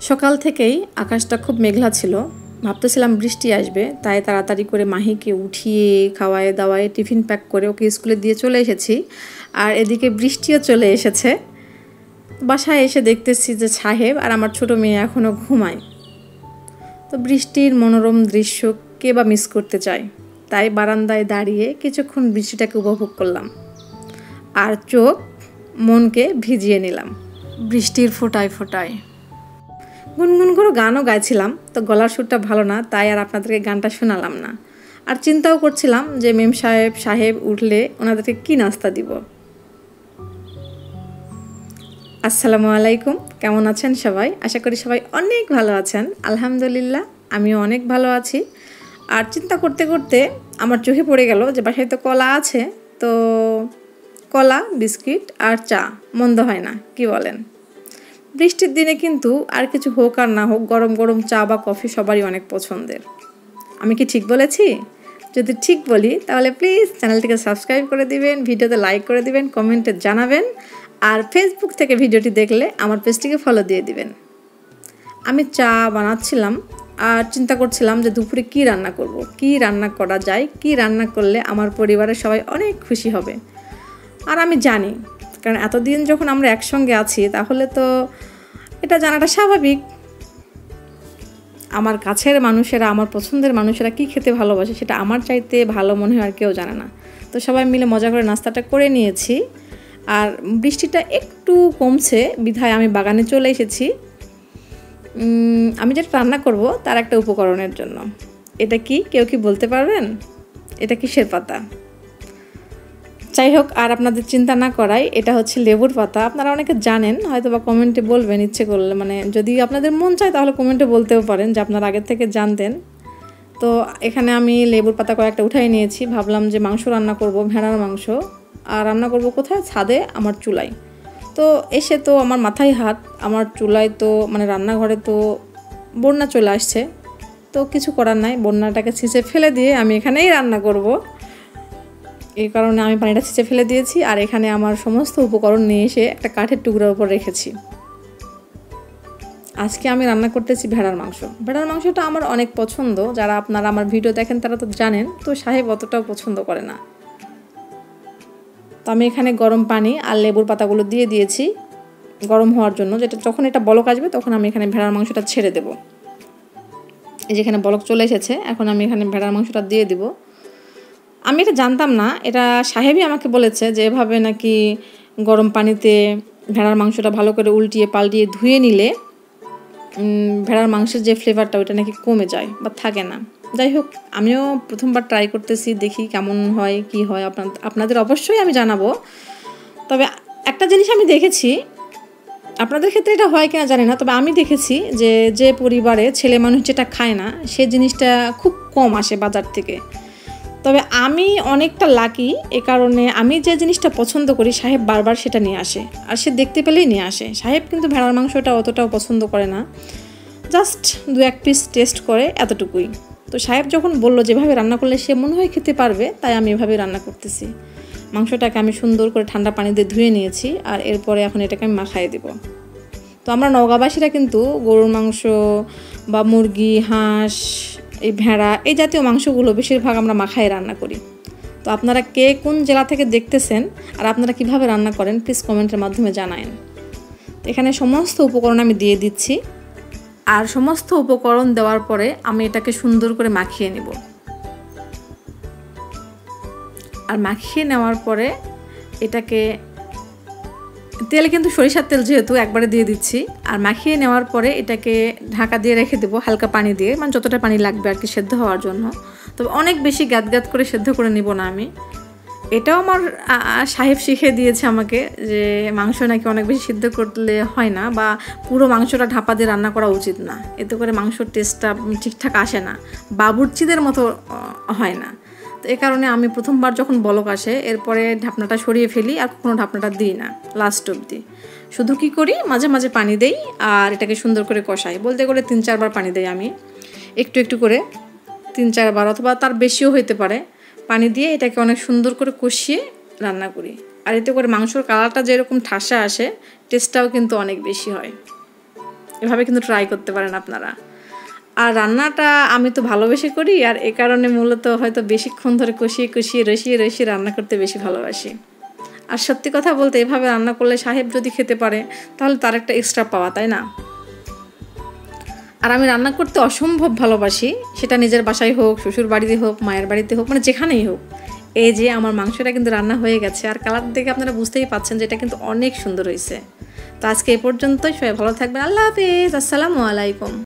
সকাল থেকেই আকাশটা খুব মেঘলা ছিল, ভাবতেছিলাম বৃষ্টি আসবে, তাই তাড়াতাড়ি করে মাহিকে উঠিয়ে খাওয়ায় দাওয়ায় টিফিন প্যাক করে ওকে স্কুলে দিয়ে চলে এসেছি। আর এদিকে বৃষ্টিও চলে এসেছে। বাসায় এসে দেখতেছি যে সাহেব আর আমার ছোট মেয়ে এখনও ঘুমায়। তো বৃষ্টির মনোরম দৃশ্য কে বা মিস করতে চায়, তাই বারান্দায় দাঁড়িয়ে কিছুক্ষণ বৃষ্টিটাকে উপভোগ করলাম আর চোখ মনকে ভিজিয়ে নিলাম বৃষ্টির ফোঁটায় ফোঁটায়। গুনগুন করে গানও গাইছিলাম, তো গলার সুরটা ভালো না, তাই আর আপনাদেরকে গানটা শোনালাম না। আর চিন্তাও করছিলাম যে মেম সাহেব উঠলে ওনাদেরকে কি নাস্তা দিব। আসসালামু আলাইকুম, কেমন আছেন সবাই? আশা করি সবাই অনেক ভালো আছেন। আলহামদুলিল্লাহ, আমিও অনেক ভালো আছি। আর চিন্তা করতে করতে আমার চোখে পড়ে গেল যে বাসায় তো কলা আছে, তো কলা, বিস্কিট আর চা মন্দ হয় না, কি বলেন? বৃষ্টির দিনে কিন্তু আর কিছু হোক আর না হোক, গরম গরম চা বা কফি সবারই অনেক পছন্দের। আমি কি ঠিক বলেছি? যদি ঠিক বলি তাহলে প্লিজ চ্যানেলটিকে সাবস্ক্রাইব করে দিবেন, ভিডিওতে লাইক করে দিবেন, কমেন্টে জানাবেন, আর ফেসবুক থেকে ভিডিওটি দেখলে আমার পেজটিকে ফলো দিয়ে দিবেন। আমি চা বানাচ্ছিলাম আর চিন্তা করছিলাম যে দুপুরে কি রান্না করব, কি রান্না করা যায়, কি রান্না করলে আমার পরিবারের সবাই অনেক খুশি হবে। আর আমি জানি, কারণ এতদিন যখন আমরা একসঙ্গে আছি তাহলে তো এটা জানাটা স্বাভাবিক। আমার কাছের মানুষেরা, আমার পছন্দের মানুষেরা কি খেতে ভালোবাসে সেটা আমার চাইতে ভালো মনে হয় আর কেউ জানে না। তো সবাই মিলে মজা করে নাস্তাটা করে নিয়েছি। আর বৃষ্টিটা একটু কমছে বিধায় আমি বাগানে চলে এসেছি আমি যেটা রান্না করব তার একটা উপকরণের জন্য। এটা কি কেউ কি বলতে পারবেন? এটা কিসের পাতা? যাই হোক, আর আপনাদের চিন্তা না করাই, এটা হচ্ছে লেবুর পাতা। আপনারা অনেকে জানেন, হয়তো বা কমেন্টে বলবেন ইচ্ছে করলে, মানে যদি আপনাদের মন চায় তাহলে কমেন্টে বলতেও পারেন যে আপনারা আগের থেকে জানতেন। তো এখানে আমি লেবুর পাতা কয়েকটা উঠাই নিয়েছি। ভাবলাম যে মাংস রান্না করব, ভেড়ার মাংস। আর রান্না করব কোথায়? ছাদে, আমার চুলায়। তো এসে তো আমার মাথায় হাত, আমার চুলায় তো মানে রান্নাঘরে তো বন্যা চলে আসছে। তো কিছু করার নাই, বন্যাটাকে ছিঁচে ফেলে দিয়ে আমি এখানেই রান্না করব। এই কারণে আমি পানিটা ছিঁচে ফেলে দিয়েছি। আর এখানে আমার সমস্ত উপকরণ নিয়ে এসে একটা কাঠের টুকরার উপর রেখেছি। আজকে আমি রান্না করতেছি ভেড়ার মাংস। ভেড়ার মাংসটা আমার অনেক পছন্দ। যারা আপনারা আমার ভিডিও দেখেন তারা তো জানেন, তো সাহেব অতটাও পছন্দ করে না। তো আমি এখানে গরম পানি আর লেবুর পাতাগুলো দিয়ে দিয়েছি গরম হওয়ার জন্য, যেটা যখন এটা বলক আসবে তখন আমি এখানে ভেড়ার মাংসটা ছেড়ে দেব। এই যেখানে বলক চলে এসেছে, এখন আমি এখানে ভেড়ার মাংসটা দিয়ে দিব। আমি এটা জানতাম না, এটা সাহেবই আমাকে বলেছে যে এভাবে নাকি গরম পানিতে ভেড়ার মাংসটা ভালো করে উল্টিয়ে পাল্টিয়ে ধুয়ে নিলে ভেড়ার মাংসের যে ফ্লেভারটা ওটা নাকি কমে যায় বা থাকে না। যাই হোক, আমিও প্রথমবার ট্রাই করতেছি, দেখি কেমন হয় কি হয়। আপনাদের অবশ্যই আমি জানাবো। তবে একটা জিনিস আমি দেখেছি, আপনাদের ক্ষেত্রে এটা হয় কিনা জানি না, তবে আমি দেখেছি যে যে পরিবারে ছেলে মানুষ যেটা খায় না সে জিনিসটা খুব কম আসে বাজার থেকে। তবে আমি অনেকটা লাকি, এ কারণে আমি যে জিনিসটা পছন্দ করি সাহেব বারবার সেটা নিয়ে আসে, আর সে দেখতে পেলেই নিয়ে আসে। সাহেব কিন্তু ভেড়ার মাংসটা অতটাও পছন্দ করে না, জাস্ট 2-1 পিস টেস্ট করে, এতটুকুই। তো সাহেব যখন বললো যেভাবে রান্না করলে সে মনে হয় খেতে পারবে, তাই আমি এভাবে রান্না করতেছি। মাংসটাকে আমি সুন্দর করে ঠান্ডা পানি দিয়ে ধুয়ে নিয়েছি, আর এরপরে এখন এটাকে আমি মাখায় দেব। তো আমরা নওগাঁবাসীরা কিন্তু গরুর মাংস বা মুরগি, হাঁস, এই ভেড়া, এই জাতীয় মাংসগুলো বেশিরভাগ আমরা মাখায় রান্না করি। তো আপনারা কে কোন জেলা থেকে দেখতেছেন আর আপনারা কিভাবে রান্না করেন প্লিজ কমেন্টের মাধ্যমে জানায়েন। এখানে সমস্ত উপকরণ আমি দিয়ে দিচ্ছি, আর সমস্ত উপকরণ দেওয়ার পরে আমি এটাকে সুন্দর করে মাখিয়ে নেব। আর মাখিয়ে নেওয়ার পরে এটাকে তেলে, কিন্তু সরিষার তেল যেহেতু একবারে দিয়ে দিচ্ছি, আর মাখিয়ে নেওয়ার পরে এটাকে ঢাকা দিয়ে রেখে দেবো হালকা পানি দিয়ে, মানে যতটা পানি লাগবে আর কি সেদ্ধ হওয়ার জন্য। তবে অনেক বেশি গ্যাদ করে সেদ্ধ করে নিব না আমি। এটাও আমার সাহেব শিখিয়ে দিয়েছে আমাকে যে মাংস নাকি অনেক বেশি সিদ্ধ করলে হয় না, বা পুরো মাংসটা ঢাপা দিয়ে রান্না করা উচিত না, এতে করে মাংসর টেস্টটা ঠিকঠাক আসে না, বাবুর্চিদের মতো হয় না। তো এই কারণে আমি প্রথমবার যখন বলক আসে এরপরে ঢাকনাটা সরিয়ে ফেলি, আর কখনো ঢাকনাটা দিই না লাস্ট অবধি। শুধু কি করি, মাঝে মাঝে পানি দেই আর এটাকে সুন্দর করে কষাই। বলতে গেলে 3-4 বার পানি দেই আমি, একটু একটু করে 3-4 বার, অথবা তার বেশিও হইতে পারে। পানি দিয়ে এটাকে অনেক সুন্দর করে কষিয়ে রান্না করি। আর এতে করে মাংসর কালারটা যেরকম ঠাসা আসে, টেস্টটাও কিন্তু অনেক বেশি হয়। এভাবে কিন্তু ট্রাই করতে পারেন আপনারা। আর রান্নাটা আমি তো ভালোবেসে করি, আর এ কারণে মূলত হয়তো বেশিক্ষণ ধরে কষিয়ে কষিয়ে রসিয়ে রান্না করতে বেশি ভালোবাসি। আর সত্যি কথা বলতে এভাবে রান্না করলে সাহেব যদি খেতে পারে তাহলে তার একটা এক্সট্রা পাওয়া, তাই না? আর আমি রান্না করতে অসম্ভব ভালোবাসি, সেটা নিজের বাসায় হোক, শ্বশুর বাড়িতে হোক, মায়ের বাড়িতে হোক, মানে যেখানেই হোক। এই যে আমার মাংসটা কিন্তু রান্না হয়ে গেছে, আর কালার দেখে আপনারা বুঝতেই পাচ্ছেন যে এটা কিন্তু অনেক সুন্দর হয়েছে। তো আজকে এই পর্যন্তই, সবাই ভালো থাকবেন। আল্লাহ হাফেজ, আসসালামু আলাইকুম।